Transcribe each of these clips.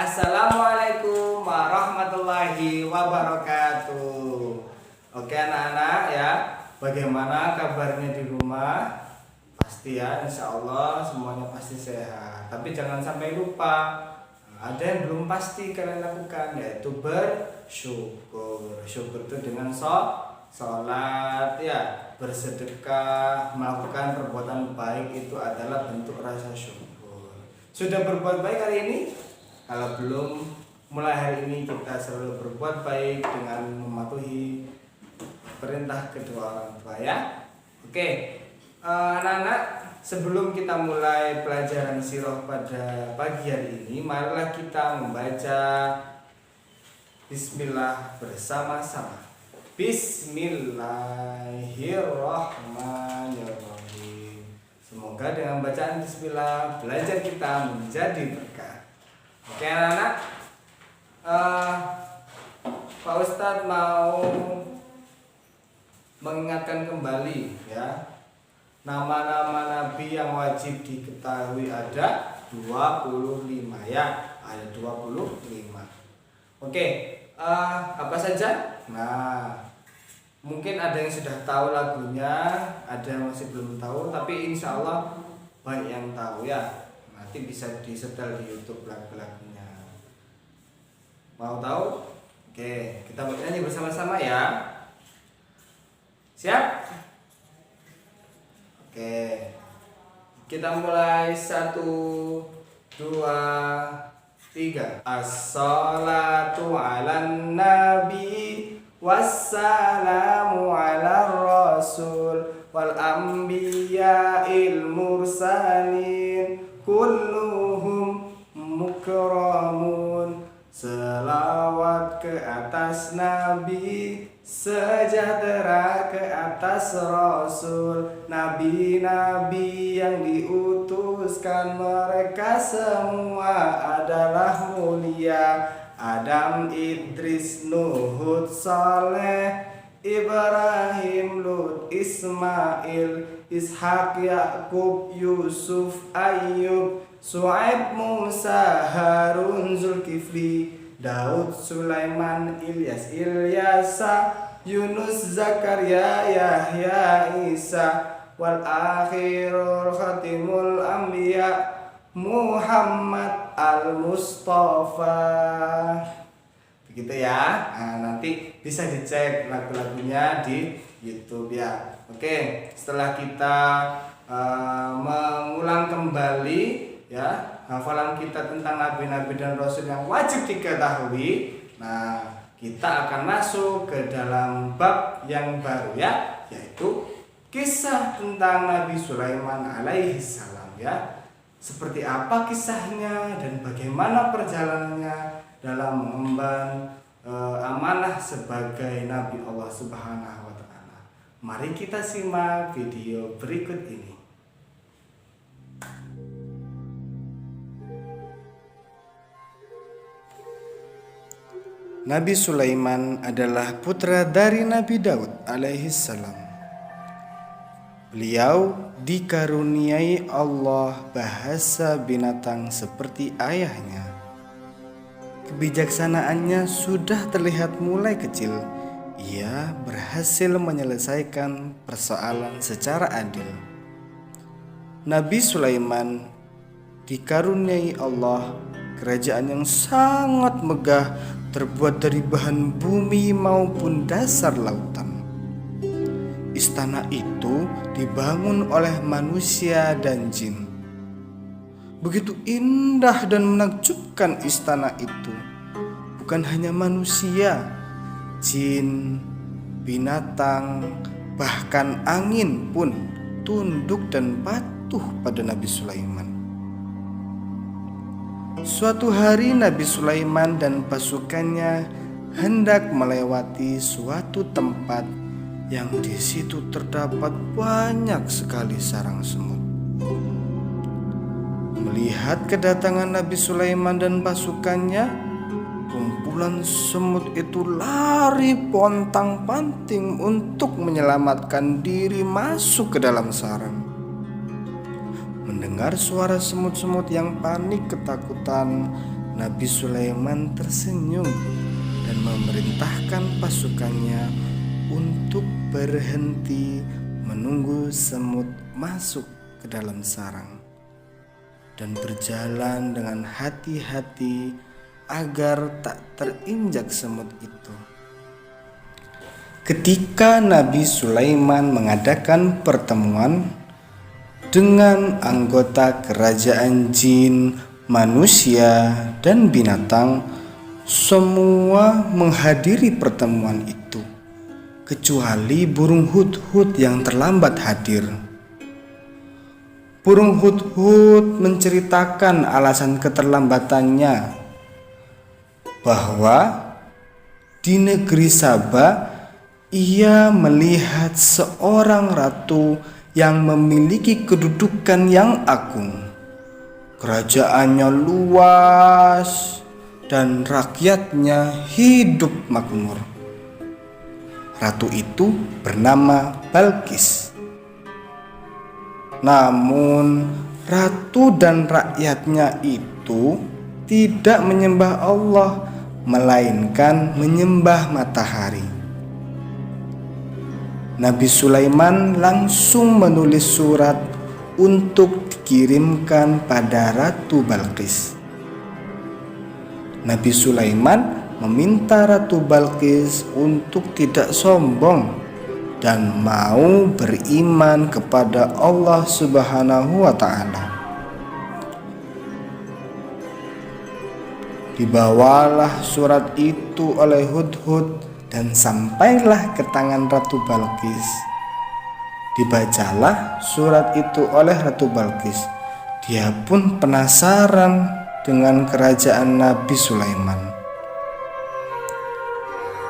Assalamualaikum warahmatullahi wabarakatuh. Oke anak-anak ya, bagaimana kabarnya di rumah? Pasti ya, insya Allah semuanya pasti sehat. Tapi jangan sampai lupa, ada yang belum pasti kalian lakukan, yaitu bersyukur. Syukur itu dengan sholat ya, bersedekah, melakukan perbuatan baik itu adalah bentuk rasa syukur. Sudah berbuat baik hari ini? Kalau belum, mulai hari ini kita selalu berbuat baik dengan mematuhi perintah kedua orang tua ya. Oke, anak-anak, sebelum kita mulai pelajaran sirah pada pagi hari ini, marilah kita membaca Bismillah bersama-sama. Bismillahirrahmanirrahim. Semoga dengan bacaan Bismillah belajar kita menjadi berkah. Oke anak-anak, Pak Ustadz mau mengingatkan kembali ya, nama-nama Nabi yang wajib diketahui ada 25 ya, ada 25. Oke, apa saja? Nah, mungkin ada yang sudah tahu lagunya, ada yang masih belum tahu, tapi insya Allah banyak yang tahu ya. Nanti bisa disetel di YouTube lagu-lagunya. Mau tahu? Oke, kita bernyanyi bersama-sama ya. Siap? Oke, kita mulai 1, 2, 3. As-salatu ala nabi, wassalamu ala rasul, wal anbiya'il mursalin, kulluhum mukramun. Selawat ke atas Nabi, sejahtera ke atas Rasul. Nabi-nabi yang diutuskan, mereka semua adalah mulia. Adam, Idris, Nuh, Hud, Saleh, Ibrahim, Lut, Ismail, Ishak, Yakub, Yusuf, Ayub, Su'aib, Musa, Harun, Zulkifli, Daud, Sulaiman, Ilyas, Ilyasa, Yunus, Zakaria, Yahya, Isa, wal akhirul khatimul anbiya, Muhammad al-Mustafa. Begitu ya. Nah, nanti bisa dicek lagu-lagunya di YouTube ya. Oke, setelah kita mengulang kembali ya hafalan kita tentang nabi-nabi dan rasul yang wajib diketahui, nah kita akan masuk ke dalam bab yang baru ya, yaitu kisah tentang Nabi Sulaiman alaihi salam ya. Seperti apa kisahnya dan bagaimana perjalanannya dalam mengemban amanah sebagai Nabi Allah Subhanahu wa Ta'ala. Mari kita simak video berikut ini. Nabi Sulaiman adalah putra dari Nabi Daud alaihi salam. Beliau dikaruniai Allah bahasa binatang seperti ayahnya. Kebijaksanaannya sudah terlihat mulai kecil. Ia berhasil menyelesaikan persoalan secara adil. Nabi Sulaiman dikaruniai Allah kerajaan yang sangat megah, terbuat dari bahan bumi maupun dasar lautan. Istana itu dibangun oleh manusia dan jin. Begitu indah dan menakjubkan istana itu. Bukan hanya manusia, jin, binatang, bahkan angin pun tunduk dan patuh pada Nabi Sulaiman. Suatu hari Nabi Sulaiman dan pasukannya hendak melewati suatu tempat yang di situ terdapat banyak sekali sarang semut. Melihat kedatangan Nabi Sulaiman dan pasukannya, kumpulan semut itu lari pontang-panting untuk menyelamatkan diri masuk ke dalam sarang. Mendengar suara semut-semut yang panik ketakutan, Nabi Sulaiman tersenyum dan memerintahkan pasukannya untuk berhenti menunggu semut masuk ke dalam sarang dan berjalan dengan hati-hati agar tak terinjak semut itu. Ketika Nabi Sulaiman mengadakan pertemuan dengan anggota kerajaan jin, manusia, dan binatang, semua menghadiri pertemuan itu, kecuali burung hudhud yang terlambat hadir. Burung hudhud menceritakan alasan keterlambatannya, bahwa di negeri Saba ia melihat seorang ratu yang memiliki kedudukan yang agung. Kerajaannya luas dan rakyatnya hidup makmur. Ratu itu bernama Balqis. Namun ratu dan rakyatnya itu tidak menyembah Allah, melainkan menyembah matahari. Nabi Sulaiman langsung menulis surat untuk dikirimkan pada Ratu Balqis. Nabi Sulaiman meminta Ratu Balqis untuk tidak sombong dan mau beriman kepada Allah Subhanahu wa Ta'ala. Dibawalah surat itu oleh Hudhud dan sampailah ke tangan Ratu Balqis. Dibacalah surat itu oleh Ratu Balqis. Dia pun penasaran dengan kerajaan Nabi Sulaiman.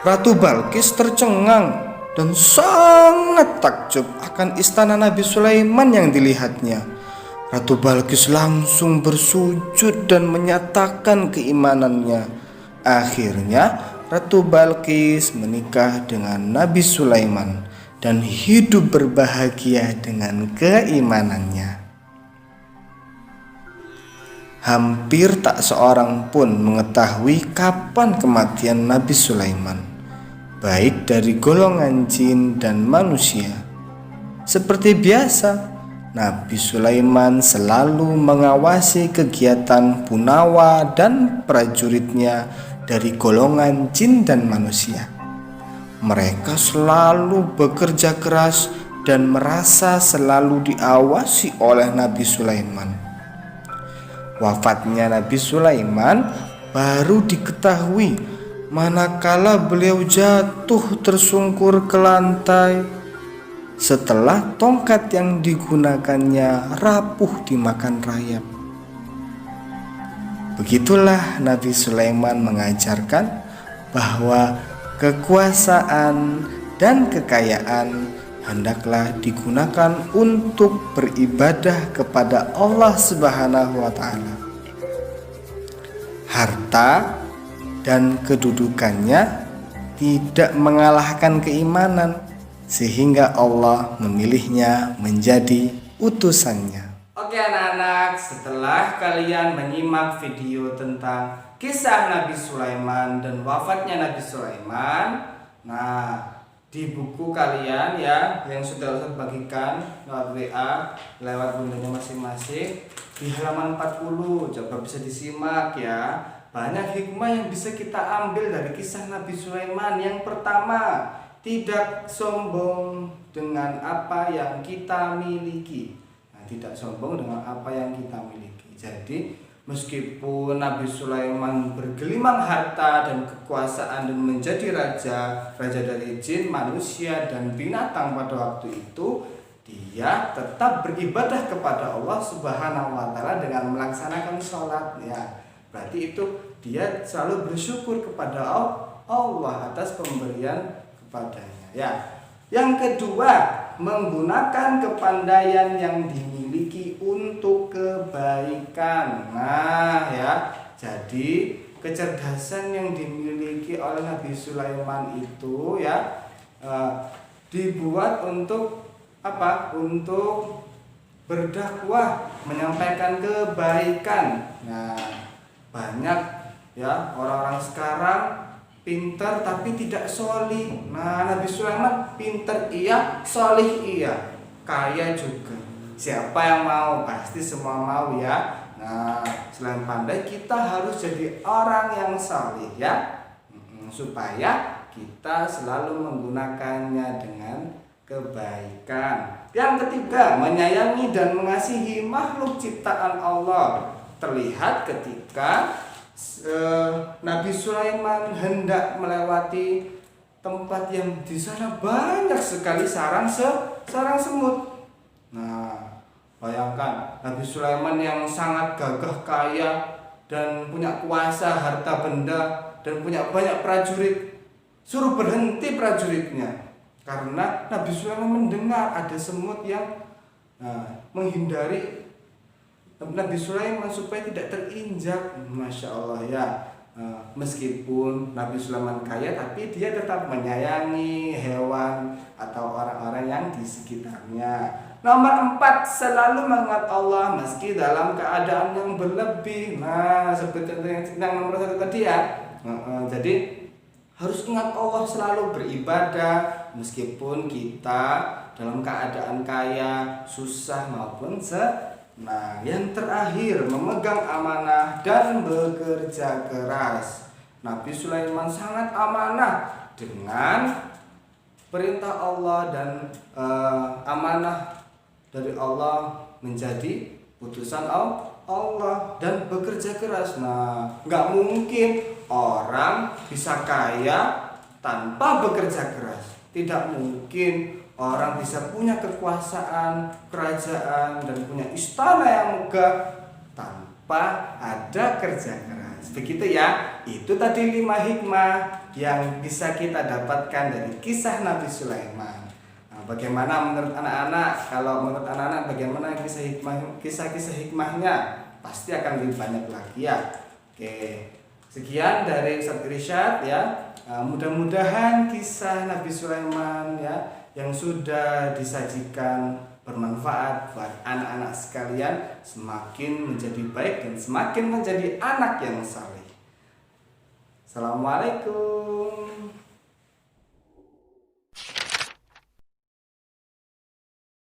Ratu Balqis tercengang dan sangat takjub akan istana Nabi Sulaiman yang dilihatnya. Ratu Balqis langsung bersujud dan menyatakan keimanannya. Akhirnya Ratu Balqis menikah dengan Nabi Sulaiman dan hidup berbahagia dengan keimanannya. Hampir tak seorang pun mengetahui kapan kematian Nabi Sulaiman, baik dari golongan jin dan manusia. Seperti biasa, Nabi Sulaiman selalu mengawasi kegiatan Punawa dan prajuritnya dari golongan jin dan manusia. Mereka selalu bekerja keras dan merasa selalu diawasi oleh Nabi Sulaiman. Wafatnya Nabi Sulaiman baru diketahui manakala beliau jatuh tersungkur ke lantai setelah tongkat yang digunakannya rapuh dimakan rayap. Begitulah Nabi Sulaiman mengajarkan bahwa kekuasaan dan kekayaan hendaklah digunakan untuk beribadah kepada Allah Subhanahu wa Ta'ala. Harta dan kedudukannya tidak mengalahkan keimanan, sehingga Allah memilihnya menjadi utusannya. Oke anak-anak, setelah kalian menyimak video tentang kisah Nabi Sulaiman dan wafatnya Nabi Sulaiman, nah di buku kalian ya yang sudah saya bagikan lewat WA, lewat bundanya masing-masing, di halaman 40 coba bisa disimak ya. Banyak hikmah yang bisa kita ambil dari kisah Nabi Sulaiman. Yang pertama, tidak sombong dengan apa yang kita miliki. Nah, tidak sombong dengan apa yang kita miliki. Jadi meskipun Nabi Sulaiman bergelimang harta dan kekuasaan dan menjadi raja dari jin, manusia, dan binatang pada waktu itu, dia tetap beribadah kepada Allah Subhanahu wa Ta'ala dengan melaksanakan sholat ya. Berarti itu dia selalu bersyukur kepada Allah atas pemberian kepadanya ya. Yang kedua, menggunakan kepandaian yang dimiliki untuk kebaikan. Nah ya, jadi kecerdasan yang dimiliki oleh Nabi Sulaiman itu ya dibuat untuk apa? Untuk berdakwah, menyampaikan kebaikan. Nah, Banyak ya orang-orang sekarang pintar tapi tidak solih. Nah, Nabi Sulaiman pintar iya, solih iya, kaya juga. Siapa yang mau? Pasti semua mau ya. Nah, selain pandai kita harus jadi orang yang solih ya, supaya kita selalu menggunakannya dengan kebaikan. Yang ketiga, menyayangi dan mengasihi makhluk ciptaan Allah. Terlihat ketika Nabi Sulaiman hendak melewati tempat yang di sana banyak sekali sarang semut. Nah, bayangkan Nabi Sulaiman yang sangat gagah kaya dan punya kuasa harta benda dan punya banyak prajurit, suruh berhenti prajuritnya karena Nabi Sulaiman mendengar ada semut yang menghindari Nabi Sulaiman supaya tidak terinjak. Masya Allah ya. Meskipun Nabi Sulaiman kaya, tapi dia tetap menyayangi hewan atau orang-orang yang di sekitarnya. Nomor 4, selalu mengingat Allah meski dalam keadaan yang berlebih. Nah, seperti yang nomor 1 tadi ya. Jadi harus ingat Allah, selalu beribadah meskipun kita dalam keadaan kaya, susah maupun Nah, yang terakhir, memegang amanah dan bekerja keras. Nabi Sulaiman sangat amanah dengan perintah Allah dan amanah dari Allah menjadi putusan Allah dan bekerja keras. Nah, nggak mungkin orang bisa kaya tanpa bekerja keras. Tidak mungkin orang bisa punya kekuasaan, kerajaan, dan punya istana yang megah tanpa ada kerja keras. Begitu ya. Itu tadi 5 hikmah yang bisa kita dapatkan dari kisah Nabi Sulaiman. Nah, bagaimana menurut anak-anak? Kalau menurut anak-anak bagaimana kisah-kisah hikmahnya? Pasti akan lebih banyak lagi ya. Oke. Sekian dari Ustaz Irsyad ya. Mudah-mudahan kisah Nabi Sulaiman ya yang sudah disajikan bermanfaat buat anak-anak sekalian, semakin menjadi baik dan semakin menjadi anak yang saleh. Assalamualaikum.